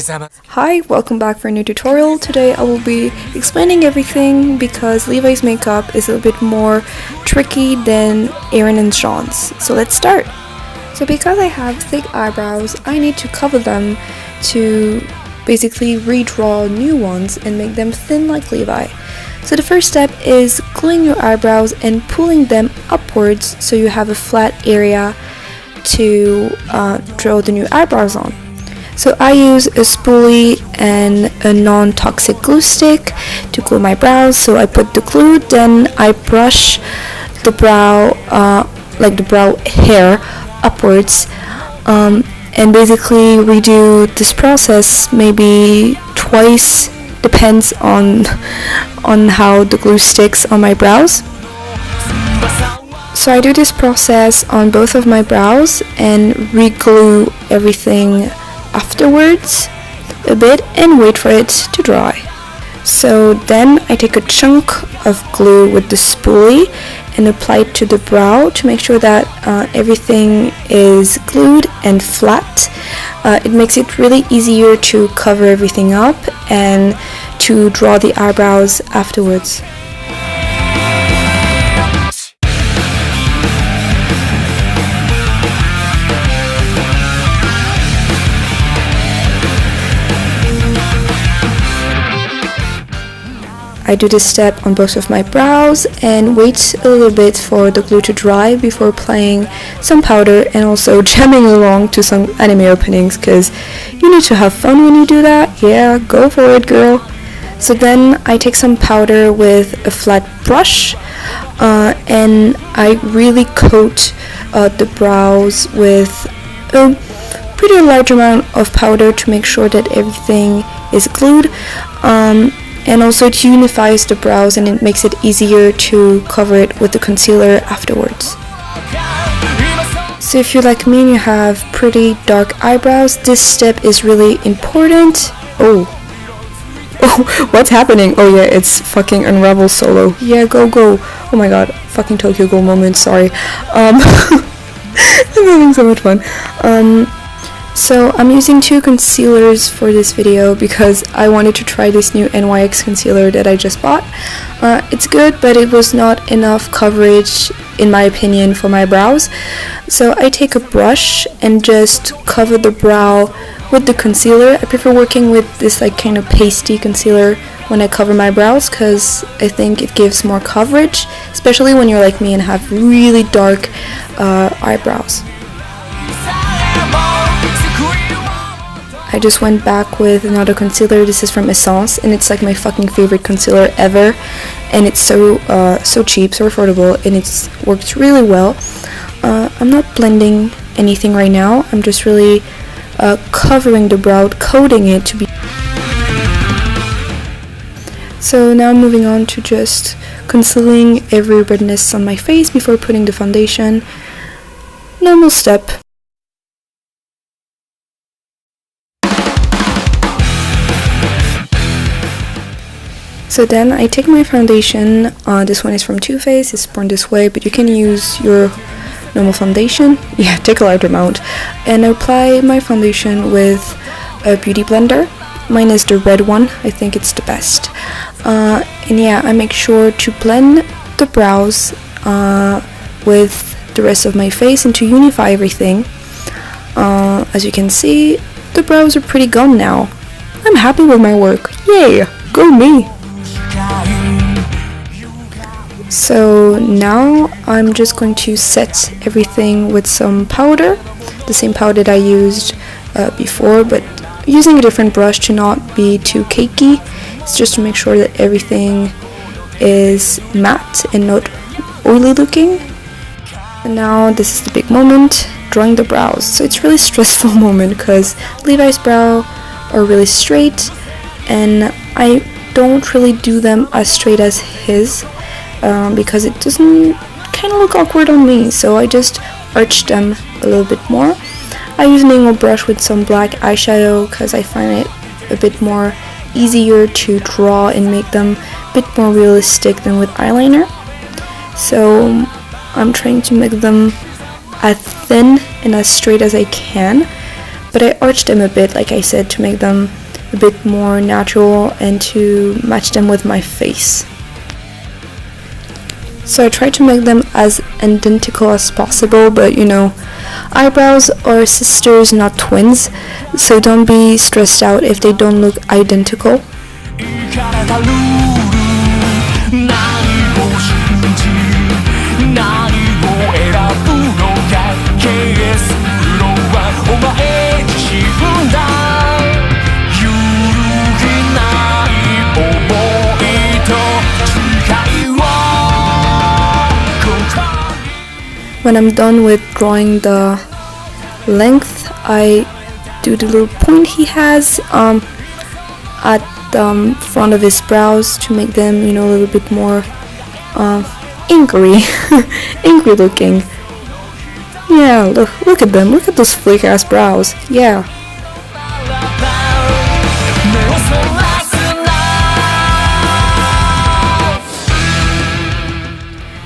Hi, welcome back for a new tutorial. Today I will be explaining everything because Levi's makeup is a little bit more tricky than Aaron and Sean's. So let's start. So because I have thick eyebrows, I need to cover them to basically redraw new ones and make them thin like Levi. So the first step is gluing your eyebrows and pulling them upwards so you have a flat area to draw the new eyebrows on. So I use a spoolie and a non-toxic glue stick to glue my brows. So I put the glue, then I brush the brow, like the brow hair upwards, and basically redo this process maybe twice, depends on how the glue sticks on my brows. So I do this process on both of my brows and re-glue everything afterwards a bit and wait for it to dry. So then I take a chunk of glue with the spoolie and apply it to the brow to make sure that everything is glued and flat. It makes it really easier to cover everything up and to draw the eyebrows afterwards. I do this step on both of my brows and wait a little bit for the glue to dry before applying some powder and also jamming along to some anime openings because you need to have fun when you do that. Yeah, go for it, girl. So then I take some powder with a flat brush and I really coat the brows with a pretty large amount of powder to make sure that everything is glued. And also it unifies the brows and it makes it easier to cover it with the concealer afterwards. So if you're like me and you have pretty dark eyebrows, this step is really important. Oh, what's happening? Oh yeah, it's fucking Unravel Solo. Yeah, go. Oh my god, fucking Tokyo Ghoul moment, sorry. I'm having so much fun. So I'm using two concealers for this video because I wanted to try this new NYX concealer that I just bought. It's good, but it was not enough coverage in my opinion for my brows. So I take a brush and just cover the brow with the concealer. I prefer working with this like kind of pasty concealer when I cover my brows because I think it gives more coverage, especially when you're like me and have really dark eyebrows. I just went back with another concealer. This is from Essence and it's like my fucking favorite concealer ever, and it's so cheap, so affordable, and it works really well. I'm not blending anything right now. I'm just really covering the brow, coating it to be. So now moving on to just concealing every redness on my face before putting the foundation. Normal step. So then I take my foundation, this one is from Too Faced, it's Born This Way, but you can use your normal foundation, yeah, take a large amount, and apply my foundation with a beauty blender. Mine is the red one, I think it's the best. And yeah, I make sure to blend the brows with the rest of my face and to unify everything. As you can see, the brows are pretty gone now. I'm happy with my work, yay, go me! So now I'm just going to set everything with some powder, the same powder that I used before, but using a different brush to not be too cakey. It's just to make sure that everything is matte and not oily looking. And now this is the big moment, drawing the brows. So it's a really stressful moment because Levi's brow are really straight and I don't really do them as straight as his because it doesn't kind of look awkward on me, so I just arch them a little bit more. I use an angled brush with some black eyeshadow because I find it a bit more easier to draw and make them a bit more realistic than with eyeliner. So I'm trying to make them as thin and as straight as I can, but I arched them a bit, like I said, to make them a bit more natural and to match them with my face. So I tried to make them as identical as possible, but you know, eyebrows are sisters, not twins, so don't be stressed out if they don't look identical. When I'm done with drawing the length, I do the little point he has at the front of his brows to make them, you know, a little bit more angry, angry looking. Yeah, look at them. Look at those sleek ass brows. Yeah.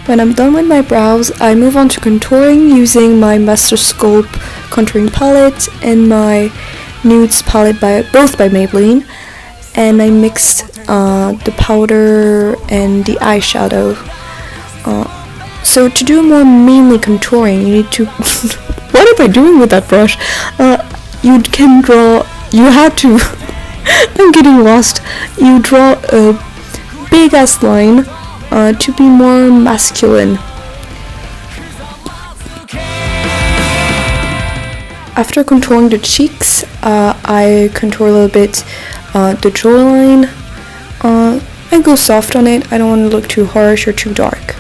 When I'm done with my brows, I move on to contouring using my Master Sculpt contouring palette and my nudes palette both by Maybelline, and I mixed the powder and the eyeshadow. So to do more mainly contouring, you need to what am I doing with that brush? You can draw, you have to I'm getting lost. You draw a big ass line to be more masculine. After contouring the cheeks, I contour a little bit the jawline. I go soft on it. I don't want to look too harsh or too dark.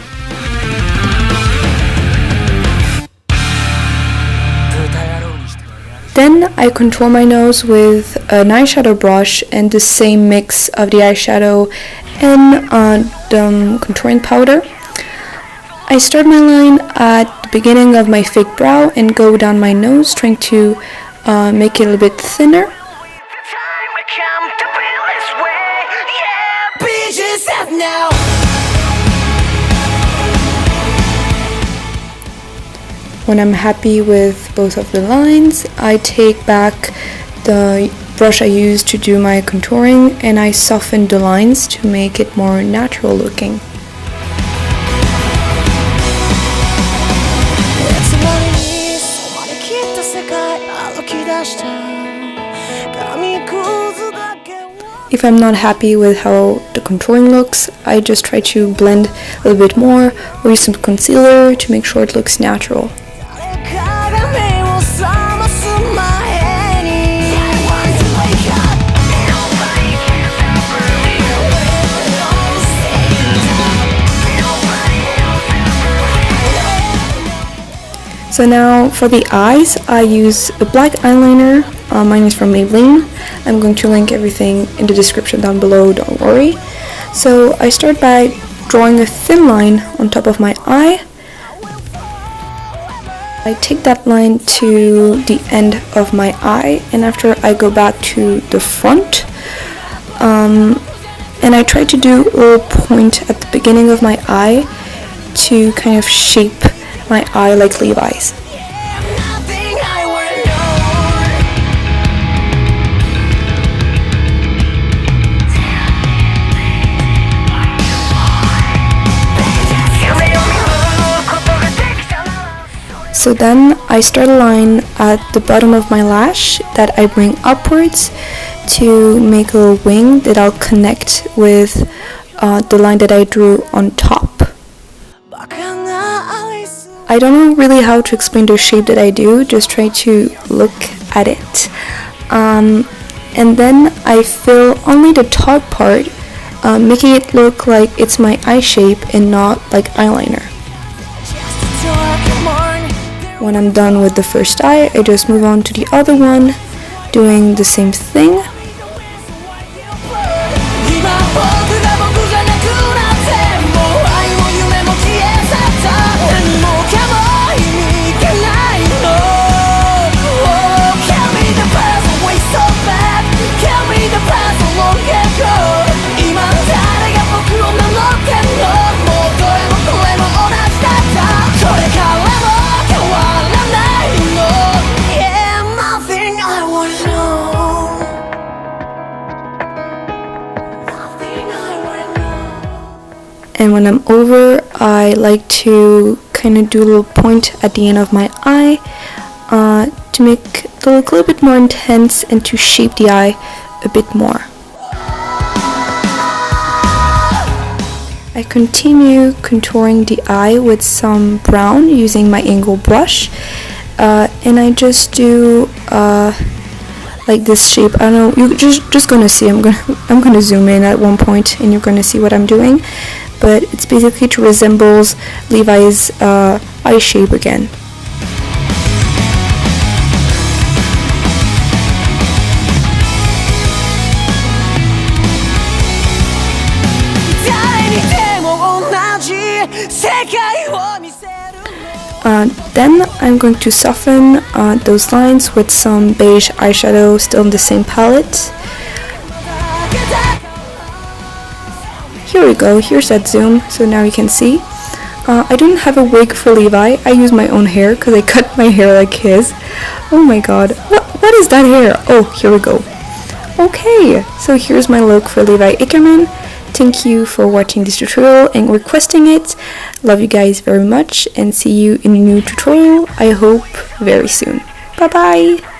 Then I contour my nose with an eyeshadow brush and the same mix of the eyeshadow and the contouring powder. I start my line at the beginning of my fake brow and go down my nose, trying to make it a little bit thinner. When I'm happy with both of the lines, I take back the brush I used to do my contouring and I soften the lines to make it more natural looking. If I'm not happy with how the contouring looks, I just try to blend a little bit more or use some concealer to make sure it looks natural. So now for the eyes, I use a black eyeliner. Mine is from Maybelline. I'm going to link everything in the description down below, don't worry. So I start by drawing a thin line on top of my eye. I take that line to the end of my eye, and after I go back to the front. And I try to do a little point at the beginning of my eye to kind of shape my eye like Levi's. So then I start a line at the bottom of my lash that I bring upwards to make a little wing that I'll connect with the line that I drew on top. I don't know really how to explain the shape that I do, just try to look at it. And then I fill only the top part, making it look like it's my eye shape and not like eyeliner. When I'm done with the first eye, I just move on to the other one, doing the same thing. when I'm over, I like to kind of do a little point at the end of my eye to make the look a little bit more intense and to shape the eye a bit more. I continue contouring the eye with some brown using my angle brush, and I just do like this shape. I don't know, you're just gonna see. I'm gonna zoom in at one point and you're gonna see what I'm doing, but it's basically to resembles Levi's eye shape again. Then I'm going to soften those lines with some beige eyeshadow still in the same palette. Here we go, here's that zoom, so now you can see. I didn't have a wig for Levi, I used my own hair because I cut my hair like his. Oh my god, what is that hair? Oh, here we go. Okay, so here's my look for Levi Ackerman. Thank you for watching this tutorial and requesting it. Love you guys very much and see you in a new tutorial, I hope very soon. Bye bye!